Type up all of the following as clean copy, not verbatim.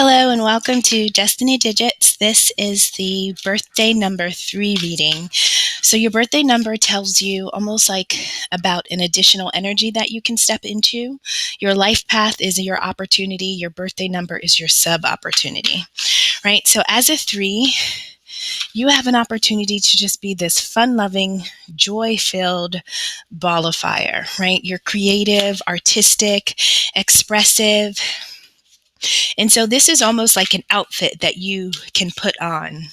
Hello and welcome to Destiny Digits. This is the birthday number 3 reading. So your birthday number tells you almost like about an additional energy that you can step into. Your life path is your opportunity. Your birthday number is your sub opportunity, right? So as a 3, you have an opportunity to just be this fun-loving, joy-filled ball of fire, right? You're creative, artistic, expressive. And so this is almost like an outfit that you can put on.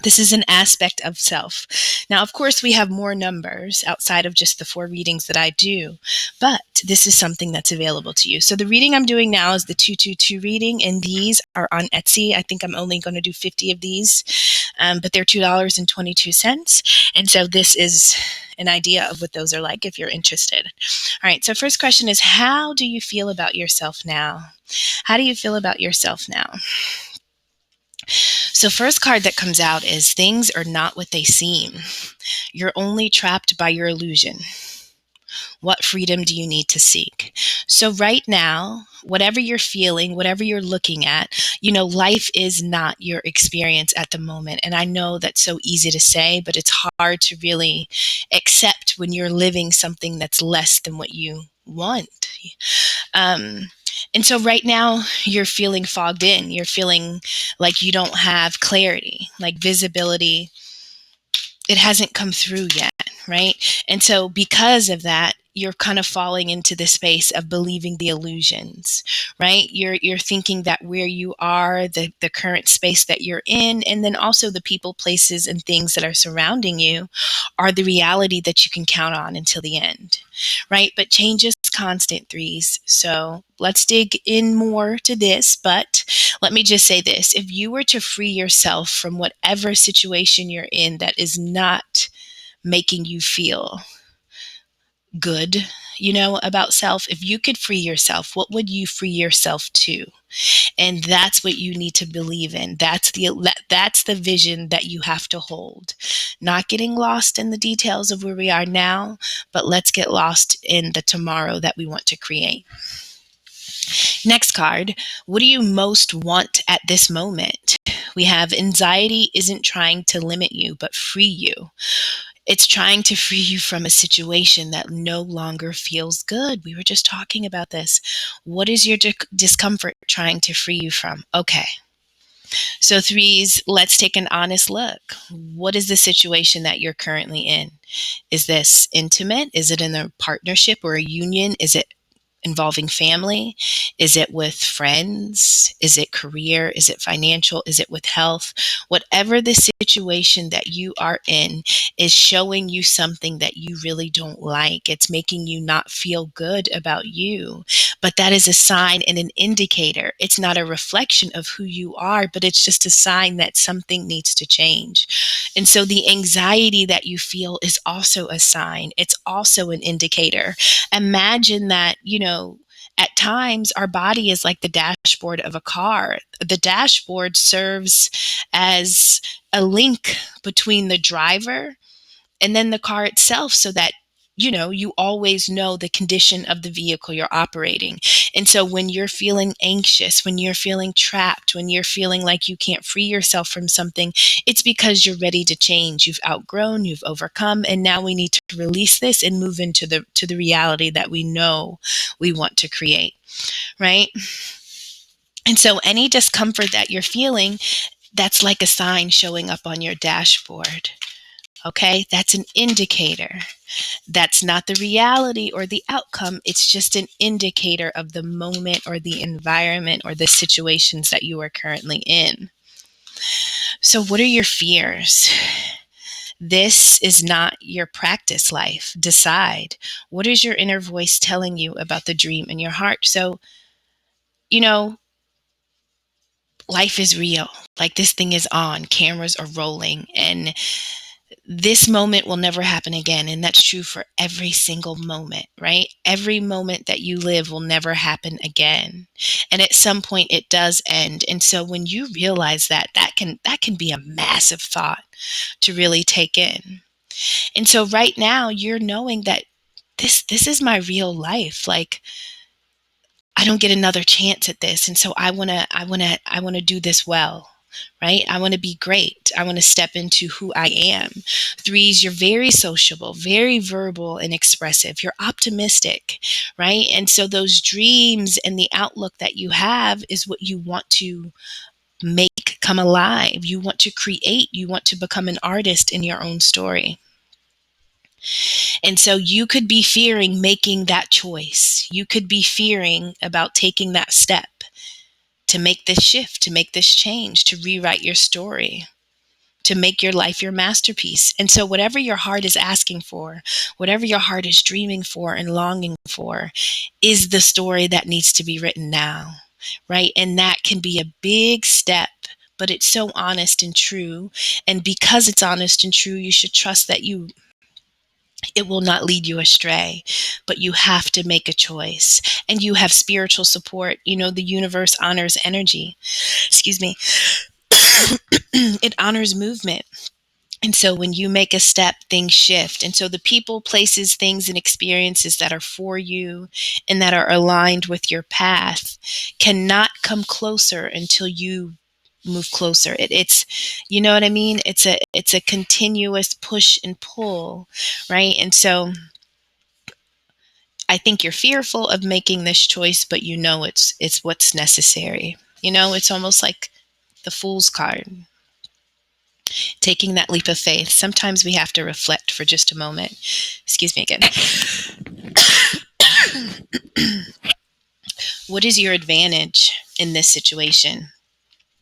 This is an aspect of self. Now, of course, we have more numbers outside of just the 4 readings that I do, but this is something that's available to you. So the reading I'm doing now is the 222 reading, and these are on Etsy. I think I'm only going to do 50 of these, but they're $2.22. And so this is an idea of what those are like if you're interested. All right, so first question is, how do you feel about yourself now? How do you feel about yourself now? So first card that comes out is things are not what they seem. You're only trapped by your illusion. What freedom do you need to seek? So right now, whatever you're feeling, whatever you're looking at, life is not your experience at the moment. And I know that's so easy to say, but it's hard to really accept when you're living something that's less than what you want. And so right now you're feeling fogged in. You're feeling like you don't have clarity, like visibility. It hasn't come through yet, right? And so because of that, you're kind of falling into the space of believing the illusions, right? You're thinking that where you are, the current space that you're in, and then also the people, places, and things that are surrounding you are the reality that you can count on until the end, right? But change is constant, threes. So let's dig in more to this. But let me just say this. If you were to free yourself from whatever situation you're in that is not making you feel good, about self, if you could free yourself, what would you free yourself to? And that's what you need to believe in. That's the vision that you have to hold. Not getting lost in the details of where we are now, but let's get lost in the tomorrow that we want to create. Next card, what do you most want at this moment? We have anxiety isn't trying to limit you, but free you. It's trying to free you from a situation that no longer feels good. We were just talking about this. What is your discomfort trying to free you from? Okay. So threes, let's take an honest look. What is the situation that you're currently in? Is this intimate? Is it in a partnership or a union? Is it involving family? Is it with friends? Is it career? Is it financial? Is it with health? Whatever the situation that you are in is showing you something that you really don't like. It's making you not feel good about you. But that is a sign and an indicator. It's not a reflection of who you are, but it's just a sign that something needs to change. And so the anxiety that you feel is also a sign. It's also an indicator. Imagine that, at times our body is like the dashboard of a car. The dashboard serves as a link between the driver and then the car itself so that you always know the condition of the vehicle you're operating. And so when you're feeling anxious, when you're feeling trapped, when you're feeling like you can't free yourself from something, it's because you're ready to change. You've outgrown, you've overcome, and now we need to release this and move into the reality that we know we want to create, right? And so any discomfort that you're feeling, that's like a sign showing up on your dashboard. Okay, that's an indicator. That's not the reality or the outcome. It's just an indicator of the moment or the environment or the situations that you are currently in. So, what are your fears? This is not your practice life. Decide. What is your inner voice telling you about the dream in your heart? So, you know, life is real. Like this thing is on, cameras are rolling, and this moment will never happen again. And that's true for every single moment, right? Every moment that you live will never happen again. And at some point it does end. And so when you realize that can be a massive thought to really take in. And so right now you're knowing that this is my real life. Like I don't get another chance at this. And so I want to do this well, right? I want to be great. I want to step into who I am. Threes, you're very sociable, very verbal and expressive. You're optimistic, right? And so those dreams and the outlook that you have is what you want to make come alive. You want to create, you want to become an artist in your own story. And so you could be fearing making that choice. You could be fearing about taking that step to make this shift, to make this change, to rewrite your story, to make your life your masterpiece. And so whatever your heart is asking for, whatever your heart is dreaming for and longing for, is the story that needs to be written now, right? And that can be a big step, but it's so honest and true. And because it's honest and true, you should trust that it will not lead you astray, but you have to make a choice, and you have spiritual support. You know, the universe honors energy. Excuse me. It honors movement. And so when you make a step, things shift. And so the people, places, things, and experiences that are for you and that are aligned with your path cannot come closer until you move closer. It's, you know what I mean? It's a continuous push and pull, right? And so I think you're fearful of making this choice, but you know it's what's necessary. You know, it's almost like the fool's card, taking that leap of faith. Sometimes we have to reflect for just a moment. Excuse me again. What is your advantage in this situation?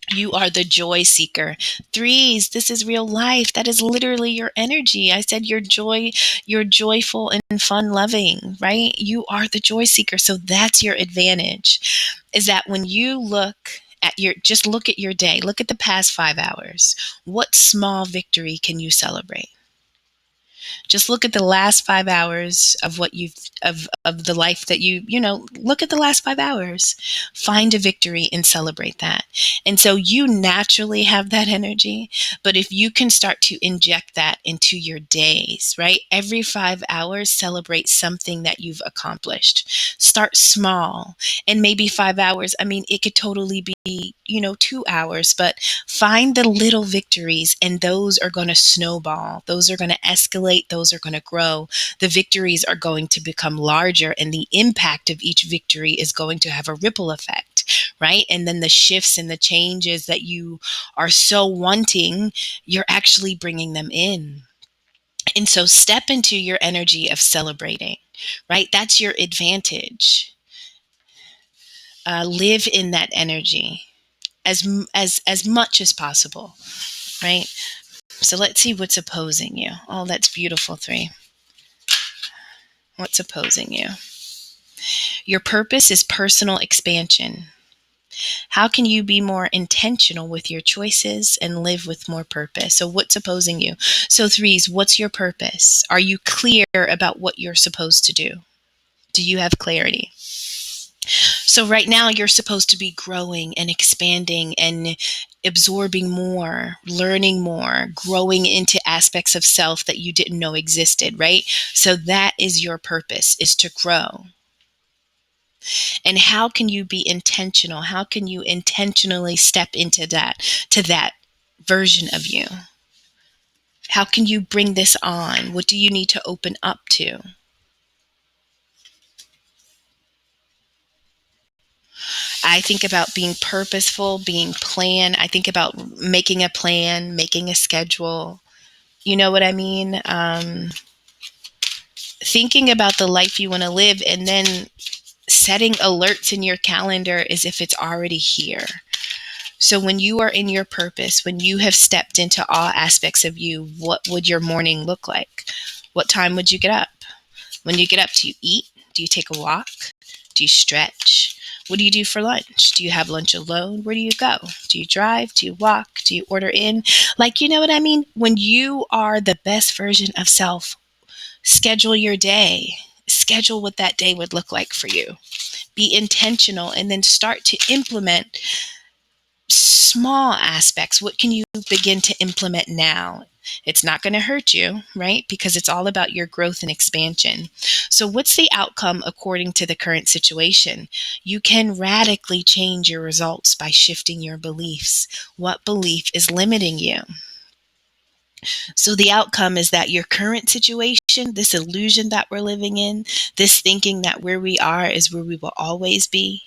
You are the joy seeker. Threes, this is real life. That is literally your energy. I said you're joyful and fun loving, right? You are the joy seeker. So that's your advantage, is that when you just look at your day, look at the past 5 hours. What small victory can you celebrate? Just look at the last 5 hours of what you've of the life that look at the last 5 hours. Find a victory and celebrate that. And so you naturally have that energy, but if you can start to inject that into your days, right? Every 5 hours, celebrate something that you've accomplished. Start small, and maybe 5 hours. I mean, it could totally be, 2 hours, but find the little victories, and those are going to snowball. Those are going to escalate. Those are going to grow. The victories are going to become larger, and the impact of each victory is going to have a ripple effect, right? And then the shifts and the changes that you are so wanting, you're actually bringing them in. And so step into your energy of celebrating, right? That's your advantage. Live in that energy as much as possible, right? So let's see what's opposing you. Oh, that's beautiful, three. What's opposing you? Your purpose is personal expansion. How can you be more intentional with your choices and live with more purpose? So what's opposing you? So threes, what's your purpose? Are you clear about what you're supposed to do? Do you have clarity? So right now you're supposed to be growing and expanding and absorbing more, learning more, growing into aspects of self that you didn't know existed, right? So that is your purpose, is to grow. And how can you be intentional? How can you intentionally step into that version of you? How can you bring this on? What do you need to open up to? I think about being purposeful, being planned. I think about making a plan, making a schedule. You know what I mean? Thinking about the life you want to live, and then setting alerts in your calendar as if it's already here. So when you are in your purpose, when you have stepped into all aspects of you, what would your morning look like? What time would you get up? When you get up, do you eat? Do you take a walk? Do you stretch? What do you do for lunch? Do you have lunch alone? Where do you go? Do you drive? Do you walk? Do you order in? Like, you know what I mean? When you are the best version of self, schedule your day. Schedule what that day would look like for you. Be intentional, and then start to implement small aspects. What can you begin to implement now? It's not going to hurt you, right? Because it's all about your growth and expansion. So what's the outcome according to the current situation? You can radically change your results by shifting your beliefs. What belief is limiting you? So the outcome is that your current situation, this illusion that we're living in, this thinking that where we are is where we will always be,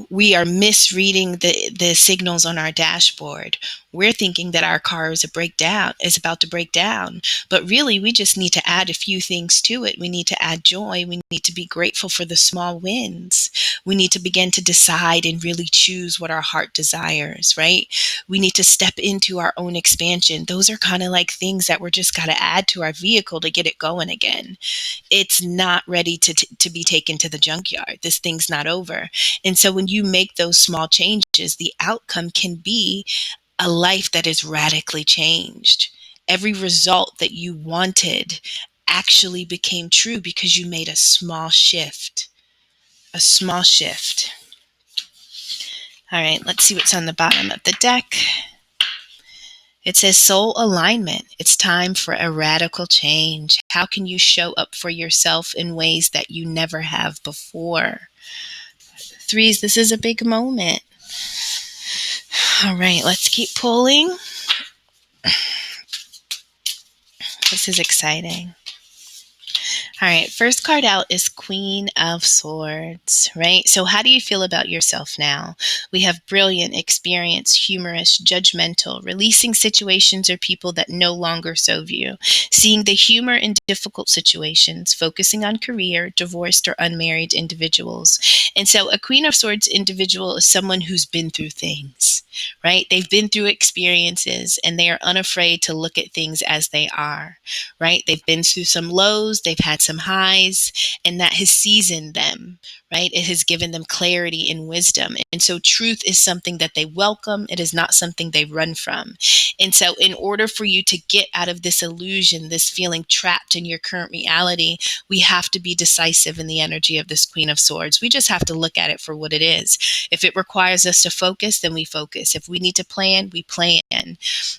we are misreading the signals on our dashboard. We're thinking that our car is about to break down. But really, we just need to add a few things to it. We need to add joy. We need to be grateful for the small wins. We need to begin to decide and really choose what our heart desires, right? We need to step into our own expansion. Those are kind of like things that we're just got to add to our vehicle to get it going again. It's not ready to be taken to the junkyard. This thing's not over. And so when you make those small changes, the outcome can be a life that is radically changed. Every result that you wanted actually became true because you made a small shift. A small shift. All right, let's see what's on the bottom of the deck. It says soul alignment. It's time for a radical change. How can you show up for yourself in ways that you never have before? Threes, this is a big moment. All right, let's keep pulling. This is exciting. All right, first card out is Queen of Swords, right? So how do you feel about yourself now? We have brilliant, experienced, humorous, judgmental, releasing situations or people that no longer serve you, seeing the humor in difficult situations, focusing on career, divorced or unmarried individuals. And so a Queen of Swords individual is someone who's been through things, right? They've been through experiences and they are unafraid to look at things as they are, right? They've been through some lows, they've had some highs, and that has seasoned them, right? It has given them clarity and wisdom. And so truth is something that they welcome. It is not something they run from. And so in order for you to get out of this illusion, this feeling trapped in your current reality, we have to be decisive in the energy of this Queen of Swords. We just have to look at it for what it is. If it requires us to focus, then we focus. If we need to plan, we plan.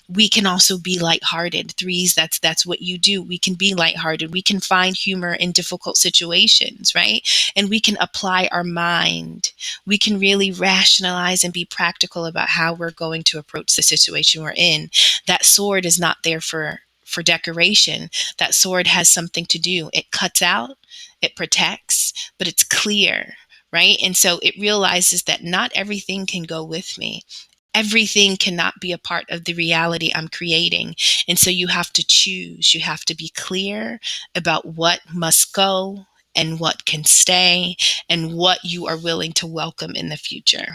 We can also be lighthearted. Threes, that's what you do. We can be lighthearted. We can find humor in difficult situations, right? And we can apply our mind. We can really rationalize and be practical about how we're going to approach the situation we're in. That sword is not there for decoration. That sword has something to do. It cuts out, it protects, but it's clear, right? And so it realizes that not everything can go with me. Everything cannot be a part of the reality I'm creating. And so you have to choose. You have to be clear about what must go and what can stay and what you are willing to welcome in the future.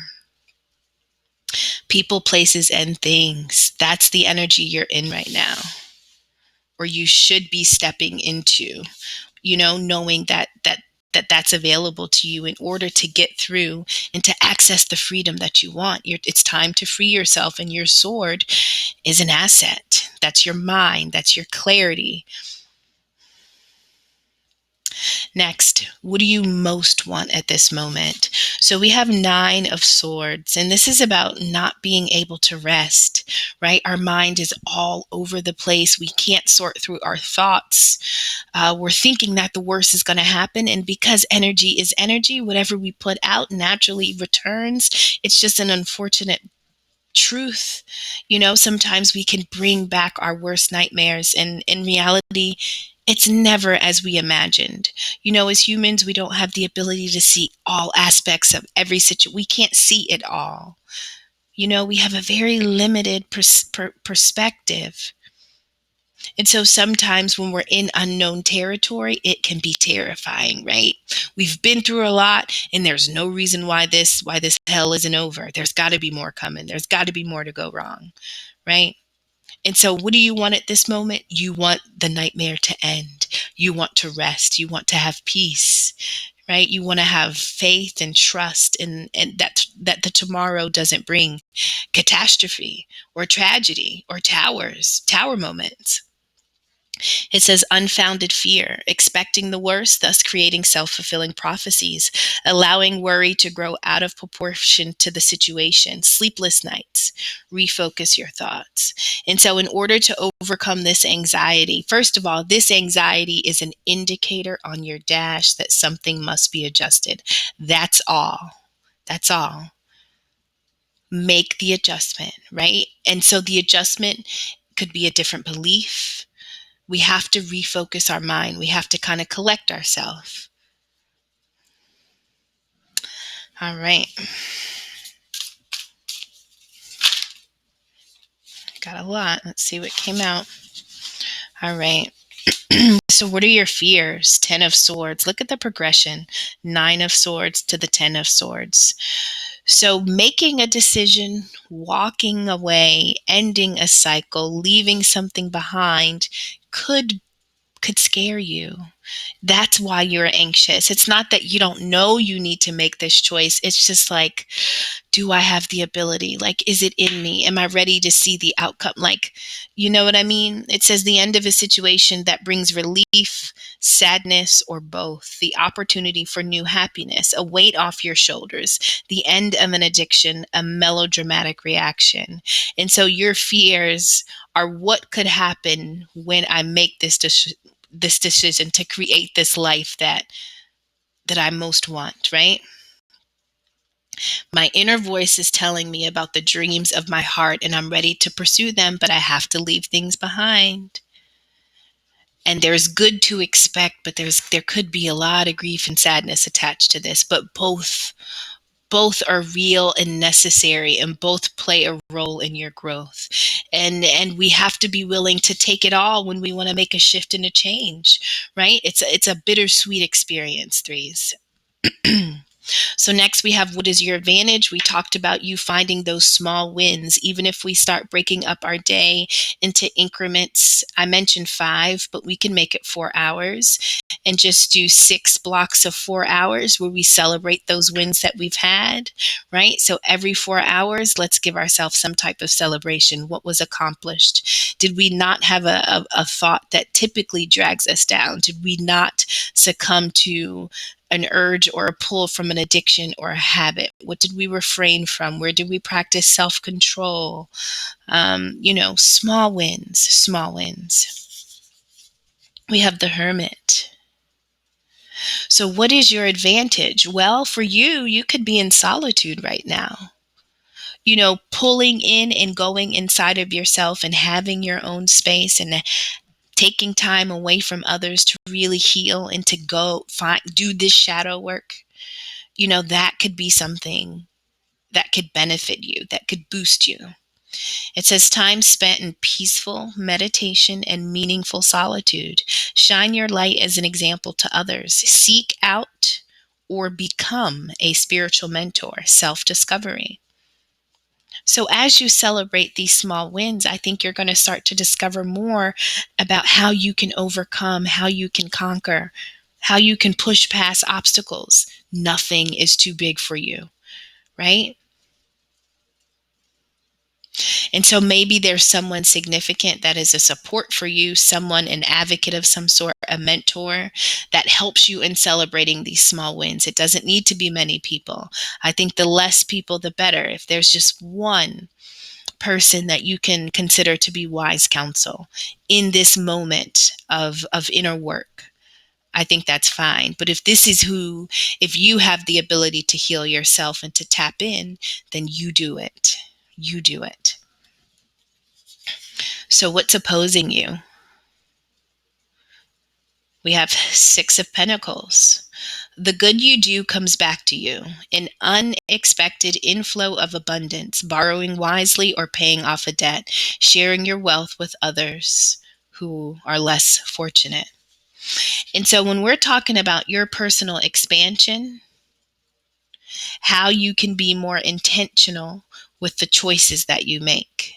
People, places, and things. That's the energy you're in right now, or you should be stepping into, knowing that's available to you in order to get through and to access the freedom that you want. It's time to free yourself, and your sword is an asset. That's your mind. That's your clarity. Next, what do you most want at this moment? So we have 9 of Swords, and this is about not being able to rest, right? Our mind is all over the place. We can't sort through our thoughts. We're thinking that the worst is going to happen, and because energy is energy, whatever we put out naturally returns. It's just an unfortunate truth. Sometimes we can bring back our worst nightmares, and in reality, it's never as we imagined. As humans, we don't have the ability to see all aspects of every situation. We can't see it all. We have a very limited perspective. And so sometimes when we're in unknown territory, it can be terrifying, right? We've been through a lot, and there's no reason why this hell isn't over. There's got to be more coming. There's got to be more to go wrong, right? And so what do you want at this moment? You want the nightmare to end. You want to rest. You want to have peace, right? You want to have faith and trust, and that the tomorrow doesn't bring catastrophe or tragedy or tower moments. It says unfounded fear, expecting the worst, thus creating self-fulfilling prophecies, allowing worry to grow out of proportion to the situation, sleepless nights, refocus your thoughts. And so in order to overcome this anxiety, first of all, this anxiety is an indicator on your dash that something must be adjusted. That's all. That's all. Make the adjustment, right? And so the adjustment could be a different belief. We have to refocus our mind. We have to kind of collect ourselves. All right. Got a lot. Let's see what came out. All right. So what are your fears? 10 of Swords. Look at the progression. 9 of Swords to the 10 of Swords. So making a decision, walking away, ending a cycle, leaving something behind could scare you. That's why you're anxious. It's not that you don't know you need to make this choice. It's just like, do I have the ability? Like, is it in me? Am I ready to see the outcome? Like, you know what I mean? It says the end of a situation that brings relief, sadness, or both, the opportunity for new happiness, a weight off your shoulders, the end of an addiction, a melodramatic reaction. And so your fears are what could happen when I make this decision to create this life that I most want, right? My inner voice is telling me about the dreams of my heart and I'm ready to pursue them, but I have to leave things behind. And there's good to expect, but there could be a lot of grief and sadness attached to this, but both are real and necessary and both play a role in your growth. And we have to be willing to take it all when we want to make a shift and a change, right? It's a bittersweet experience, threes. So next we have what is your advantage? We talked about you finding those small wins, even if we start breaking up our day into increments. I mentioned 5, but we can make it 4 hours and just do 6 blocks of 4 hours where we celebrate those wins that we've had, right? So every 4 hours, let's give ourselves some type of celebration. What was accomplished? Did we not have a thought that typically drags us down? Did we not succumb to an urge or a pull from an addiction or a habit? What did we refrain from? Where did we practice self-control? Small wins, small wins. We have the Hermit. So what is your advantage? Well, for you, you could be in solitude right now. Pulling in and going inside of yourself and having your own space and taking time away from others to really heal and to go do this shadow work. That could be something that could benefit you, that could boost you. It says time spent in peaceful meditation and meaningful solitude. Shine your light as an example to others. Seek out or become a spiritual mentor, self-discovery. So as you celebrate these small wins, I think you're going to start to discover more about how you can overcome, how you can conquer, how you can push past obstacles. Nothing is too big for you, right? And so maybe there's someone significant that is a support for you, someone, an advocate of some sort, a mentor that helps you in celebrating these small wins. It doesn't need to be many people. I think the less people, the better. If there's just one person that you can consider to be wise counsel in this moment of inner work, I think that's fine. But if you have the ability to heal yourself and to tap in, then you do it. You do it. So what's opposing you? We have 6 of Pentacles. The good you do comes back to you. An unexpected inflow of abundance, borrowing wisely or paying off a debt, sharing your wealth with others who are less fortunate. And so when we're talking about your personal expansion, how you can be more intentional with the choices that you make.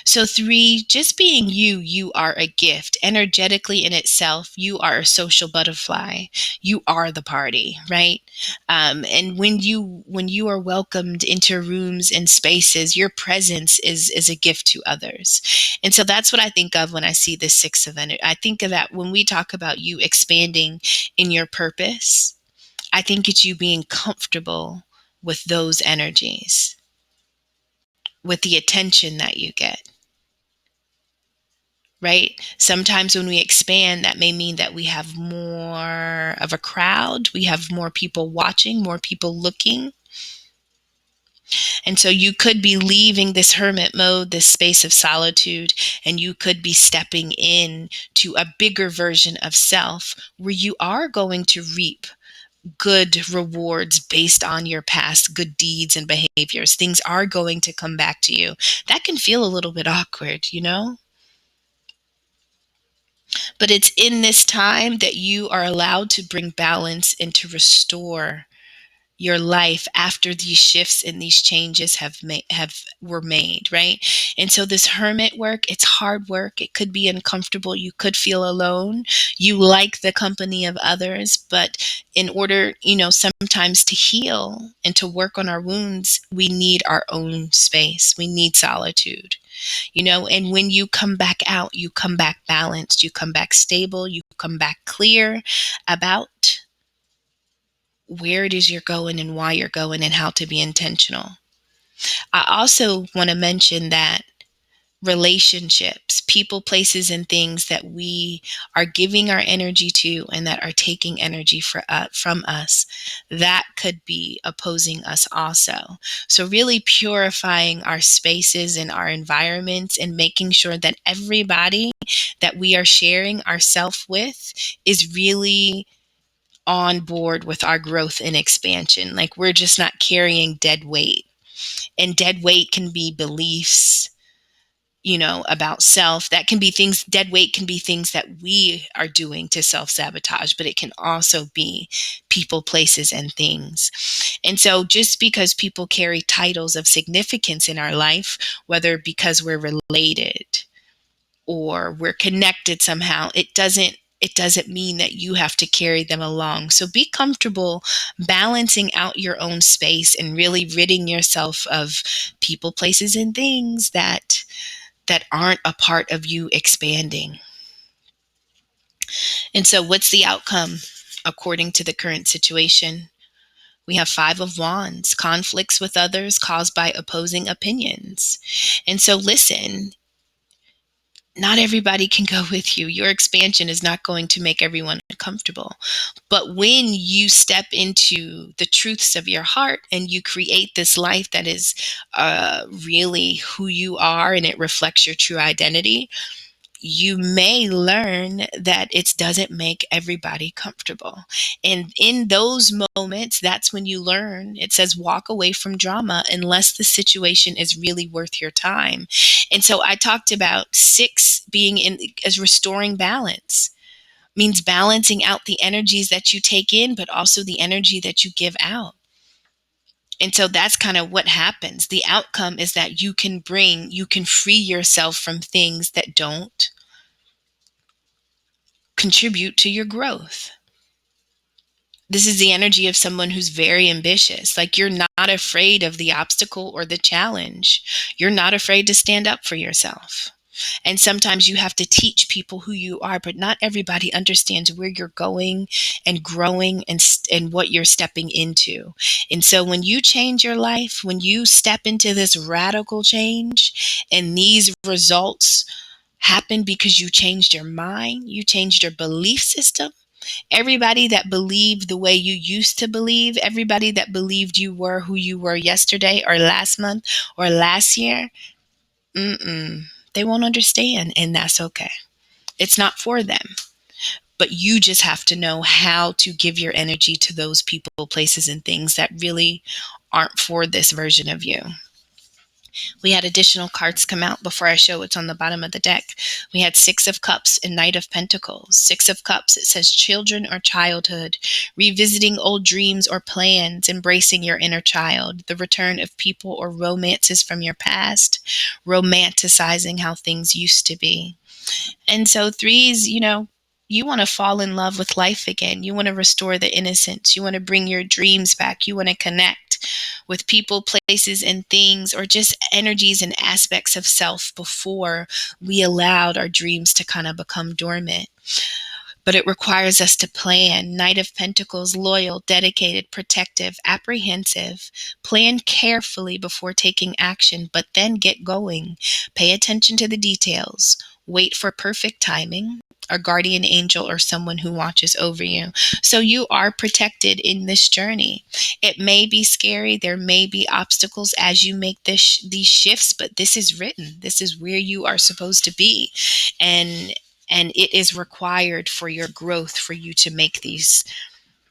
So 3, just being you, you are a gift. Energetically in itself, you are a social butterfly. You are the party, right? And when you are welcomed into rooms and spaces, your presence is a gift to others. And so that's what I think of when I see the 6 of energy. I think of that when we talk about you expanding in your purpose. I think it's you being comfortable with those energies, with the attention that you get, right? Sometimes when we expand, that may mean that we have more of a crowd, we have more people watching, more people looking. And so you could be leaving this hermit mode, this space of solitude, and you could be stepping in to a bigger version of self where you are going to reap good rewards based on your past good deeds and behaviors. Things are going to come back to you. That can feel a little bit awkward, you know? But it's in this time that you are allowed to bring balance and to restore your life after these shifts and these changes were made, right? And so this hermit work, it's hard work. It could be uncomfortable. You could feel alone. You like the company of others, but in order, sometimes to heal and to work on our wounds, we need our own space. We need solitude. And when you come back out, you come back balanced, you come back stable, you come back clear about where it is you're going and why you're going and how to be intentional. I also want to mention that relationships, people, places, and things that we are giving our energy to and that are taking energy from us, that could be opposing us also. So really purifying our spaces and our environments and making sure that everybody that we are sharing ourself with is really on board with our growth and expansion. Like we're just not carrying dead weight. And dead weight can be beliefs, about self. That can be things, dead weight can be things that we are doing to self sabotage, but it can also be people, places, and things. And so just because people carry titles of significance in our life, whether because we're related or we're connected somehow, it doesn't mean that you have to carry them along. So be comfortable balancing out your own space and really ridding yourself of people, places, and things that aren't a part of you expanding. And so what's the outcome according to the current situation? We have 5 of Wands, conflicts with others caused by opposing opinions. And so listen, not everybody can go with you. Your expansion is not going to make everyone comfortable. But when you step into the truths of your heart and you create this life that is really who you are and it reflects your true identity, you may learn that it doesn't make everybody comfortable. And in those moments, that's when you learn. It says walk away from drama unless the situation is really worth your time. And so I talked about 6 being in as restoring balance. Means balancing out the energies that you take in, but also the energy that you give out. And so that's kind of what happens. The outcome is that you can free yourself from things that don't contribute to your growth. This is the energy of someone who's very ambitious. Like you're not afraid of the obstacle or the challenge. You're not afraid to stand up for yourself. And sometimes you have to teach people who you are, but not everybody understands where you're going and growing and what you're stepping into. And so when you change your life, when you step into this radical change and these results happen because you changed your mind, you changed your belief system. Everybody that believed the way you used to believe, everybody that believed you were who you were yesterday or last month or last year, they won't understand, and that's okay. It's not for them. But you just have to know how to give your energy to those people, places, and things that really aren't for this version of you. We had additional cards come out before I show what's on the bottom of the deck. We had Six of Cups and Knight of Pentacles. Six of Cups, it says children or childhood, revisiting old dreams or plans, embracing your inner child, the return of people or romances from your past, romanticizing how things used to be. And so threes, you want to fall in love with life again. You want to restore the innocence. You want to bring your dreams back. You want to connect with people, places, and things, or just energies and aspects of self before we allowed our dreams to kind of become dormant. But it requires us to plan. Knight of Pentacles, loyal, dedicated, protective, apprehensive. Plan carefully before taking action, but then get going. Pay attention to the details. Wait for perfect timing, a guardian angel or someone who watches over you. So you are protected in this journey. It may be scary. There may be obstacles as you make these shifts, but this is written. This is where you are supposed to be. And it is required for your growth for you to make these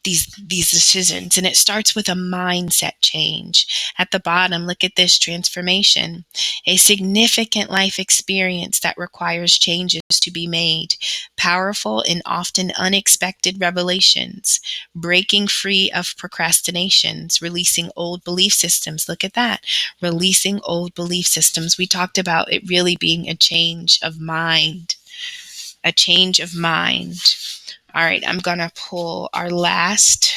decisions. And it starts with a mindset change. At the bottom, look at this: transformation, a significant life experience that requires changes to be made, powerful and often unexpected revelations, breaking free of procrastinations, releasing old belief systems. Look at that, releasing old belief systems. We talked about it really being a change of mind. A change of mind. All right, I'm going to pull our last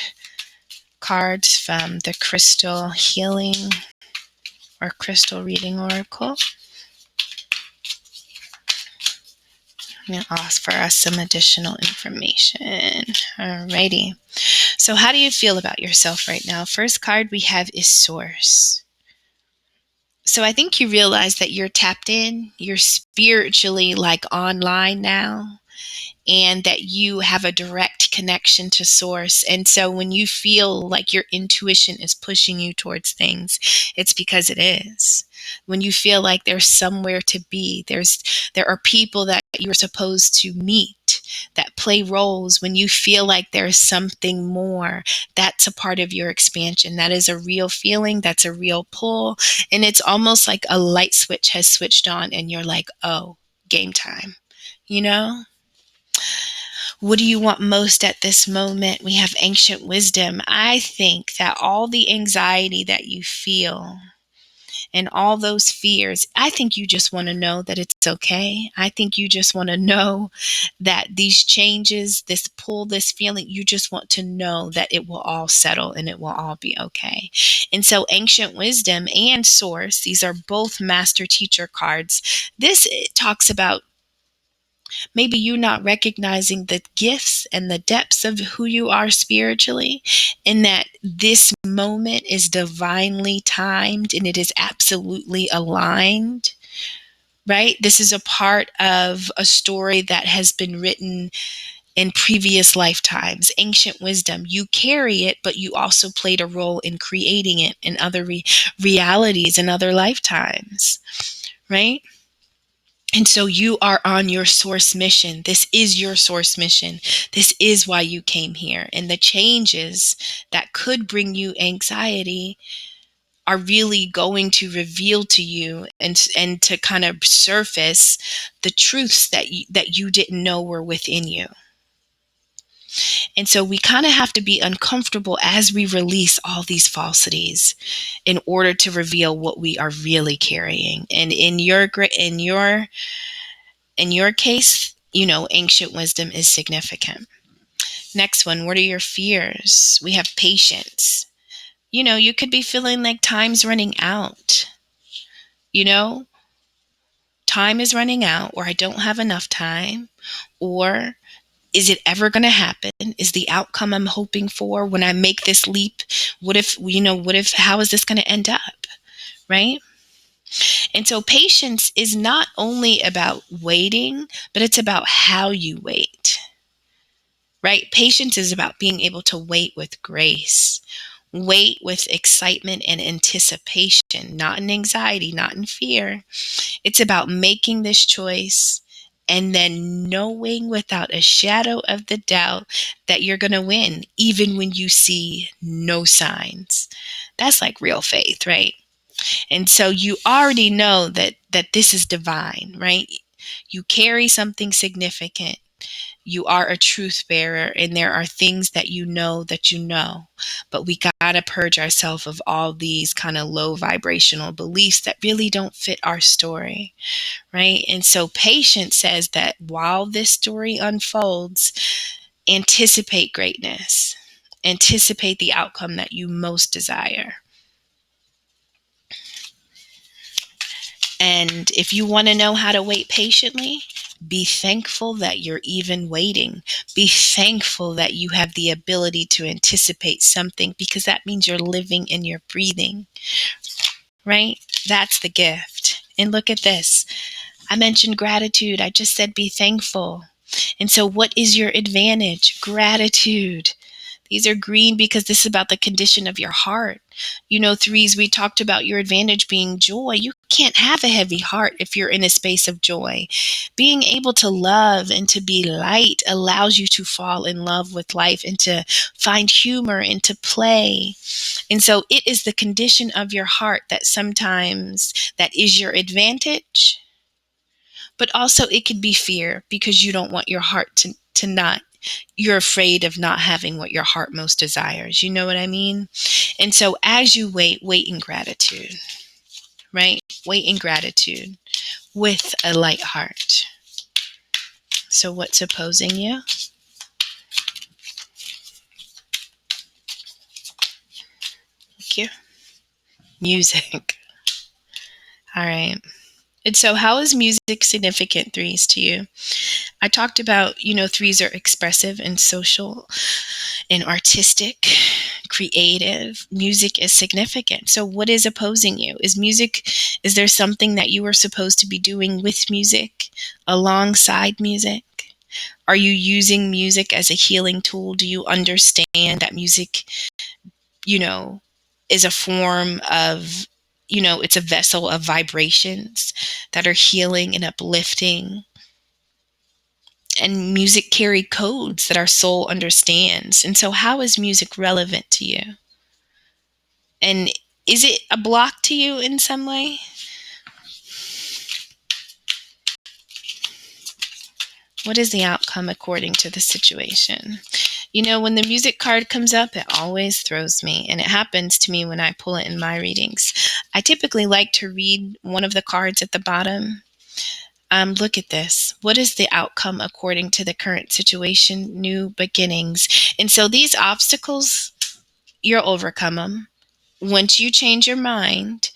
cards from the Crystal Healing or Crystal Reading Oracle. I'm going to ask for us some additional information. All righty. So how do you feel about yourself right now? First card we have is Source. So I think you realize that you're tapped in, you're spiritually like online now, and that you have a direct connection to Source. And so when you feel like your intuition is pushing you towards things, it's because it is. When you feel like there's somewhere to be, there are people that you're supposed to meet that play roles. When you feel like there's something more, that's a part of your expansion. That is a real feeling. That's a real pull. And it's almost like a light switch has switched on and you're like, oh, game time, you know? What do you want most at this moment? We have ancient wisdom. I think that all the anxiety that you feel and all those fears, I think you just want to know that it's okay. I think you just want to know that these changes, this pull, this feeling, you just want to know that it will all settle and it will all be okay. And so ancient wisdom and Source, these are both master teacher cards. This talks about maybe you not recognizing the gifts and the depths of who you are spiritually, and that this moment is divinely timed and it is absolutely aligned, right? This is a part of a story that has been written in previous lifetimes. Ancient wisdom, you carry it, but you also played a role in creating it in other realities and other lifetimes, right? And so you are on your source mission. This is your source mission. This is why you came here. And the changes that could bring you anxiety are really going to reveal to you and to kind of surface the truths that you didn't know were within you. And so we kind of have to be uncomfortable as we release all these falsities in order to reveal what we are really carrying. And in your case, ancient wisdom is significant. Next one, what are your fears? We have patience. You could be feeling like time's running out. Time is running out, or I don't have enough time, or is it ever going to happen? Is the outcome I'm hoping for when I make this leap? How is this going to end up? Right? And so patience is not only about waiting, but it's about how you wait, right? Patience is about being able to wait with grace, wait with excitement and anticipation, not in anxiety, not in fear. It's about making this choice and then knowing without a shadow of the doubt that you're going to win, even when you see no signs. That's like real faith, right? And so you already know that this is divine, right? You carry something significant. You are a truth bearer, and there are things that you know, but we gotta purge ourselves of all these kind of low vibrational beliefs that really don't fit our story, right? And so patience says that while this story unfolds, anticipate greatness, anticipate the outcome that you most desire. And if you want to know how to wait patiently, be thankful that you're even waiting. Be thankful that you have the ability to anticipate something, because that means you're living and you're breathing, right? That's the gift. And look at this. I mentioned gratitude. I just said be thankful. And so, what is your advantage? Gratitude. These are green because this is about the condition of your heart. You know, threes, we talked about your advantage being joy. You can't have a heavy heart if you're in a space of joy. Being able to love and to be light allows you to fall in love with life and to find humor and to play. And so it is the condition of your heart that sometimes that is your advantage, but also it could be fear because you don't want your heart to not, you're afraid of not having what your heart most desires. You know what I mean? And so as you wait in gratitude, right? Wait in gratitude with a light heart. So what's opposing you? Thank you. Music. All right. And so how is music significant, threes, to you? I talked about, threes are expressive and social and artistic, creative. Music is significant. So what is opposing you? Is there something that you are supposed to be doing with music, alongside music? Are you using music as a healing tool? Do you understand that music, you know, is a form of, it's a vessel of vibrations that are healing and uplifting? And music carry codes that our soul understands. And so how is music relevant to you? And is it a block to you in some way? What is the outcome according to the situation? When the music card comes up, it always throws me. And it happens to me when I pull it in my readings. I typically like to read one of the cards at the bottom. Look at this. What is the outcome according to the current situation? New beginnings. And so these obstacles, you'll overcome them. Once you change your mind,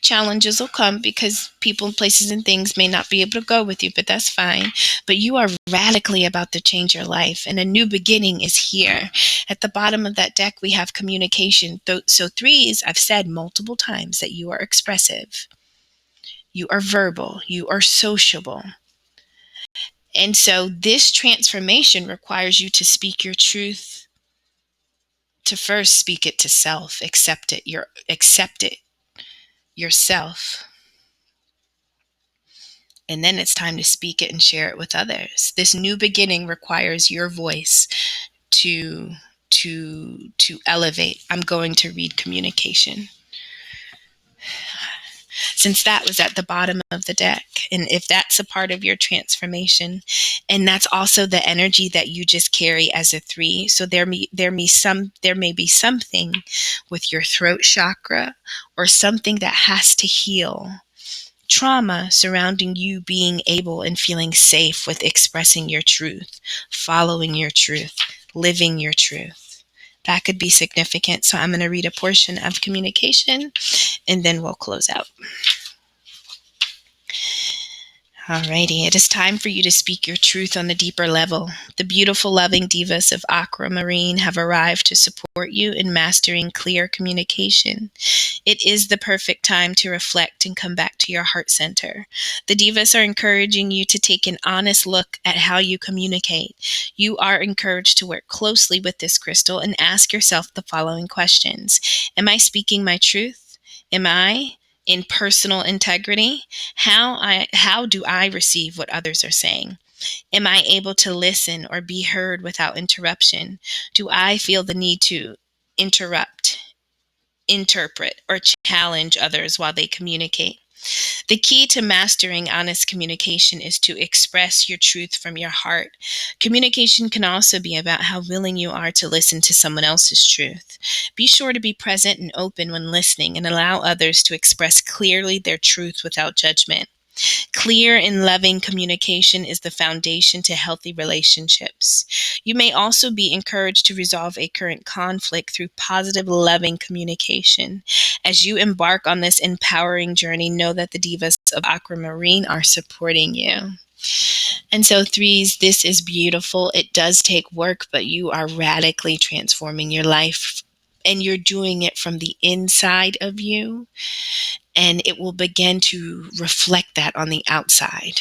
challenges will come because people, places, and things may not be able to go with you, but that's fine. But you are radically about to change your life, and a new beginning is here. At the bottom of that deck, we have communication. So threes, I've said multiple times that you are expressive, you are verbal, you are sociable. And so this transformation requires you to speak your truth, to first speak it to self, accept it yourself. And then it's time to speak it and share it with others. This new beginning requires your voice to elevate. I'm going to read communication, since that was at the bottom of the deck. And if that's a part of your transformation, and that's also the energy that you just carry as a three. So there may be something with your throat chakra or something that has to heal. Trauma surrounding you being able and feeling safe with expressing your truth, following your truth, living your truth. That could be significant. So I'm going to read a portion of communication and then we'll close out. Alrighty, it is time for you to speak your truth on the deeper level. The beautiful, loving divas of Aquamarine have arrived to support you in mastering clear communication. It is the perfect time to reflect and come back to your heart center. The divas are encouraging you to take an honest look at how you communicate. You are encouraged to work closely with this crystal and ask yourself the following questions. Am I speaking my truth? Am I in personal integrity? How do I receive what others are saying? Am I able to listen or be heard without interruption? Do I feel the need to interrupt interpret or challenge others while they communicate. The key to mastering honest communication is to express your truth from your heart. Communication can also be about how willing you are to listen to someone else's truth. Be sure to be present and open when listening and allow others to express clearly their truth without judgment. Clear and loving communication is the foundation to healthy relationships. You may also be encouraged to resolve a current conflict through positive, loving communication. As you embark on this empowering journey, know that the divas of Aquamarine are supporting you. And so, threes, this is beautiful. It does take work, but you are radically transforming your life, and you're doing it from the inside of you, and it will begin to reflect that on the outside,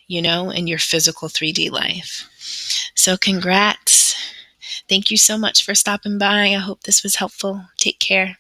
in your physical 3D life. So congrats. Thank you so much for stopping by. I hope this was helpful. Take care.